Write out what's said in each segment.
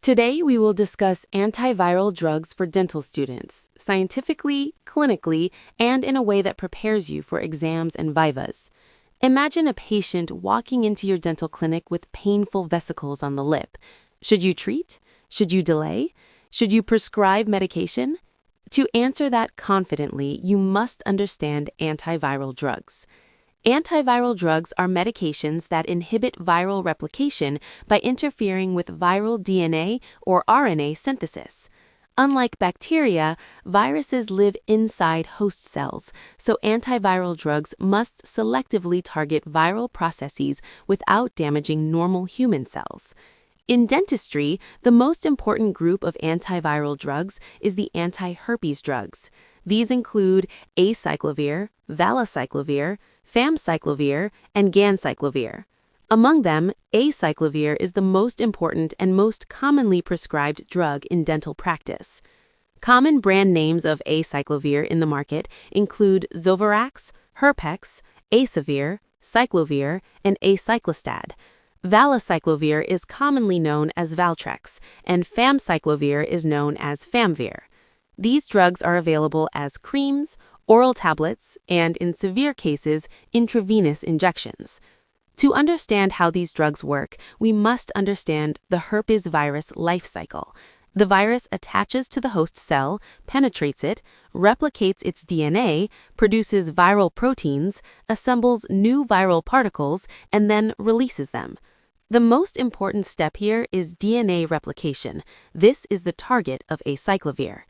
Today, we will discuss antiviral drugs for dental students, scientifically, clinically, and in a way that prepares you for exams and vivas. Imagine a patient walking into your dental clinic with painful vesicles on the lip. Should you treat? Should you delay? Should you prescribe medication? To answer that confidently, you must understand antiviral drugs. Antiviral drugs are medications that inhibit viral replication by interfering with viral DNA or RNA synthesis. Unlike bacteria, viruses live inside host cells, so antiviral drugs must selectively target viral processes without damaging normal human cells. In dentistry, the most important group of antiviral drugs is the anti-herpes drugs. These include Acyclovir, Valacyclovir, Famciclovir, and Ganciclovir. Among them, Acyclovir is the most important and most commonly prescribed drug in dental practice. Common brand names of Acyclovir in the market include Zovirax, Herpes, Acyclovir, Cyclovir, and Acyclostad. Valacyclovir is commonly known as Valtrex, and Famciclovir is known as Famvir. These drugs are available as creams, oral tablets, and, in severe cases, intravenous injections. To understand how these drugs work, we must understand the herpes virus life cycle. The virus attaches to the host cell, penetrates it, replicates its DNA, produces viral proteins, assembles new viral particles, and then releases them. The most important step here is DNA replication. This is the target of Acyclovir.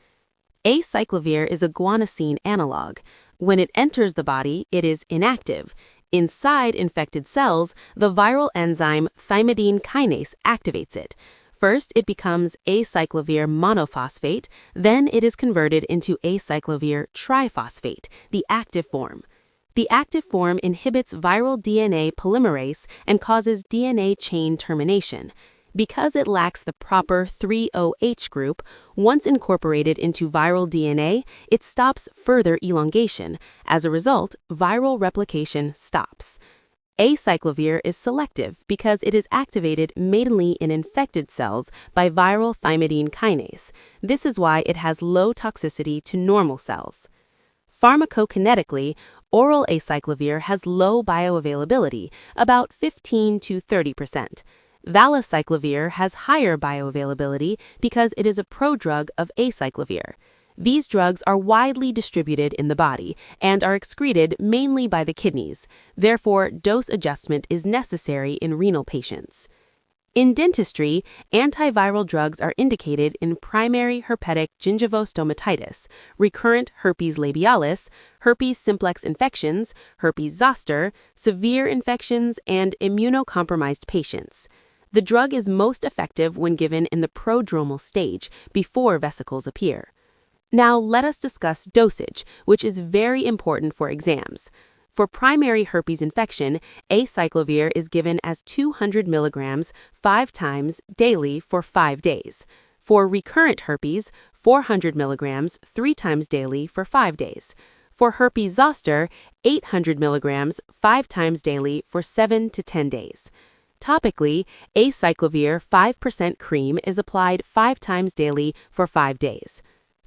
Acyclovir is a guanosine analog. When it enters the body, it is inactive. Inside infected cells, the viral enzyme thymidine kinase activates it. First, it becomes Acyclovir monophosphate, then it is converted into Acyclovir triphosphate, the active form. The active form inhibits viral DNA polymerase and causes DNA chain termination. Because it lacks the proper 3-OH group, once incorporated into viral DNA, it stops further elongation. As a result, viral replication stops. Acyclovir is selective because it is activated mainly in infected cells by viral thymidine kinase. This is why it has low toxicity to normal cells. Pharmacokinetically, oral acyclovir has low bioavailability, about 15 to 30%. Valacyclovir has higher bioavailability because it is a prodrug of acyclovir. These drugs are widely distributed in the body and are excreted mainly by the kidneys. Therefore, dose adjustment is necessary in renal patients. In dentistry, antiviral drugs are indicated in primary herpetic gingivostomatitis, recurrent herpes labialis, herpes simplex infections, herpes zoster, severe infections, and immunocompromised patients. The drug is most effective when given in the prodromal stage, before vesicles appear. Now let us discuss dosage, which is very important for exams. For primary herpes infection, Acyclovir is given as 200 milligrams 5 times daily for 5 days. For recurrent herpes, 400 milligrams 3 times daily for 5 days. For herpes zoster, 800 milligrams 5 times daily for 7 to 10 days. Topically, Acyclovir 5% cream is applied 5 times daily for 5 days.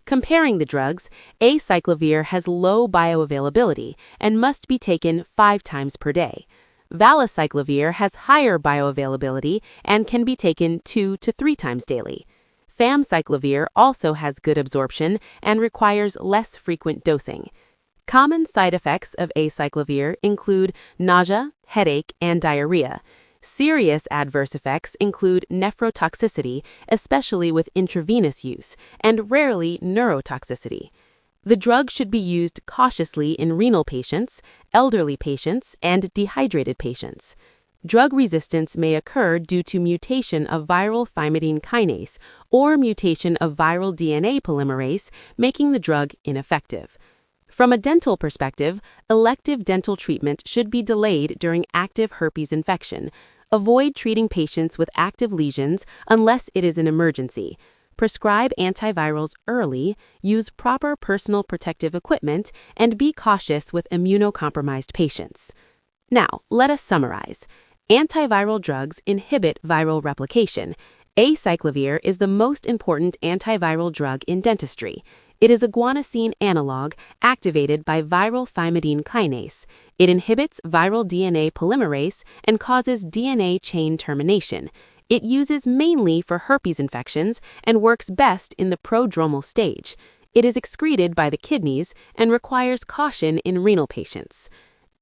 Comparing the drugs, Acyclovir has low bioavailability and must be taken 5 times per day. Valacyclovir has higher bioavailability and can be taken 2 to 3 times daily. Famciclovir also has good absorption and requires less frequent dosing. Common side effects of Acyclovir include nausea, headache, and diarrhea. Serious adverse effects include nephrotoxicity, especially with intravenous use, and rarely neurotoxicity. The drug should be used cautiously in renal patients, elderly patients, and dehydrated patients. Drug resistance may occur due to mutation of viral thymidine kinase or mutation of viral DNA polymerase, making the drug ineffective. From a dental perspective, elective dental treatment should be delayed during active herpes infection. Avoid treating patients with active lesions unless it is an emergency. Prescribe antivirals early, use proper personal protective equipment, and be cautious with immunocompromised patients. Now, let us summarize. Antiviral drugs inhibit viral replication. Acyclovir is the most important antiviral drug in dentistry. It is a guanosine analog activated by viral thymidine kinase. It inhibits viral DNA polymerase and causes DNA chain termination. It uses mainly for herpes infections and works best in the prodromal stage. It is excreted by the kidneys and requires caution in renal patients.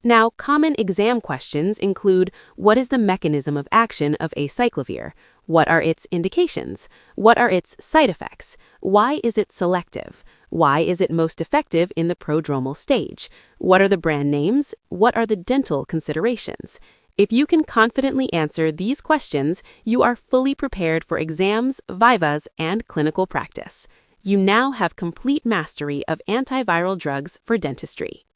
Now, common exam questions include: what is the mechanism of action of acyclovir? What are its indications? What are its side effects? Why is it selective? Why is it most effective in the prodromal stage? What are the brand names? What are the dental considerations? If you can confidently answer these questions, you are fully prepared for exams, vivas, and clinical practice. You now have complete mastery of antiviral drugs for dentistry.